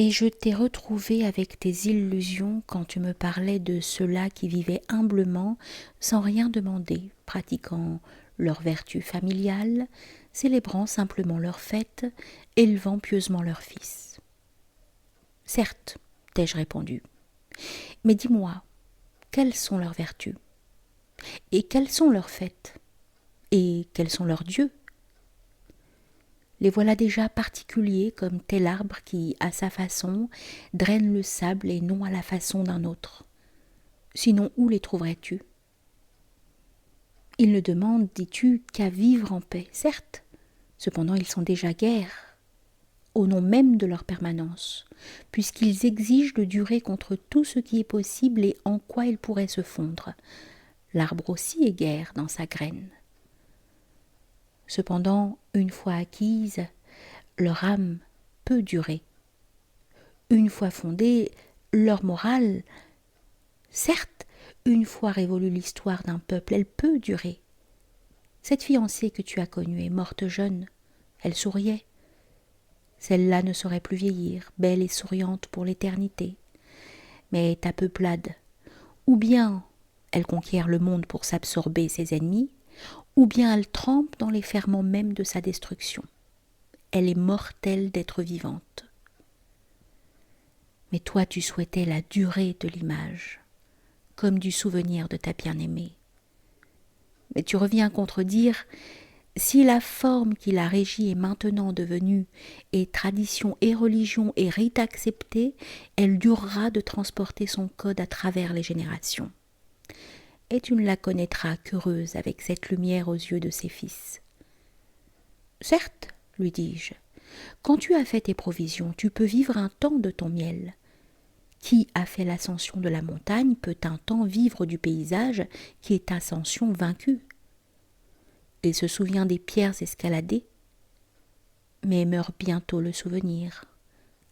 Et je t'ai retrouvé avec tes illusions quand tu me parlais de ceux-là qui vivaient humblement, sans rien demander, pratiquant leur vertu familiale, célébrant simplement leur fête, élevant pieusement leur fils. Certes, t'ai-je répondu, mais dis-moi, quelles sont leurs vertus? Et quelles sont leurs fêtes? Et quels sont leurs dieux? Les voilà déjà particuliers comme tel arbre qui, à sa façon, draine le sable et non à la façon d'un autre. Sinon, où les trouverais-tu? Ils ne demandent, dis-tu, qu'à vivre en paix, certes. Cependant, ils sont déjà guerres, au nom même de leur permanence, puisqu'ils exigent de durer contre tout ce qui est possible et en quoi ils pourraient se fondre. L'arbre aussi est guerre dans sa graine. Cependant, une fois acquise, leur âme peut durer. Une fois fondée, leur morale, certes, une fois révolue l'histoire d'un peuple, elle peut durer. Cette fiancée que tu as connue est morte jeune, elle souriait. Celle-là ne saurait plus vieillir, belle et souriante pour l'éternité. Mais ta peuplade, ou bien elle conquiert le monde pour s'absorber ses ennemis, ou bien elle trempe dans les ferments mêmes de sa destruction. Elle est mortelle d'être vivante. Mais toi tu souhaitais la durée de l'image, comme du souvenir de ta bien-aimée. Mais tu reviens contredire, si la forme qui la régit est maintenant devenue et tradition et religion et rite accepté, elle durera de transporter son code à travers les générations. Et tu ne la connaîtras qu'heureuse avec cette lumière aux yeux de ses fils. Certes, lui dis-je, quand tu as fait tes provisions, tu peux vivre un temps de ton miel. Qui a fait l'ascension de la montagne peut un temps vivre du paysage qui est ascension vaincue. Il se souvient des pierres escaladées, mais meurt bientôt le souvenir.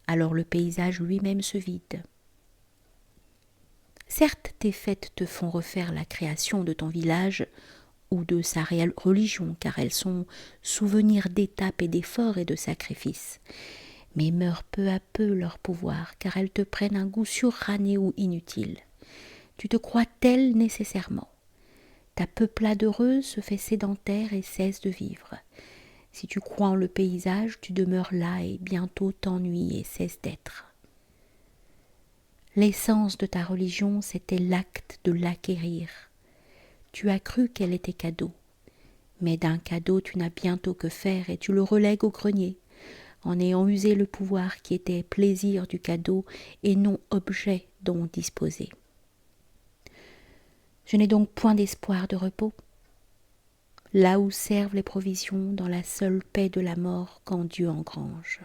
Alors le paysage lui-même se vide. Certes, tes fêtes te font refaire la création de ton village ou de sa réelle religion, car elles sont souvenirs d'étapes et d'efforts et de sacrifices. Mais meurt peu à peu leur pouvoir, car elles te prennent un goût suranné ou inutile. Tu te crois telle nécessairement. Ta peuplade heureuse se fait sédentaire et cesse de vivre. Si tu crois en le paysage, tu demeures là et bientôt t'ennuies et cesses d'être. L'essence de ta religion, c'était l'acte de l'acquérir. Tu as cru qu'elle était cadeau, mais d'un cadeau tu n'as bientôt que faire et tu le relègues au grenier, en ayant usé le pouvoir qui était plaisir du cadeau et non objet dont disposer. Je n'ai donc point d'espoir de repos. Là où servent les provisions, dans la seule paix de la mort quand Dieu engrange.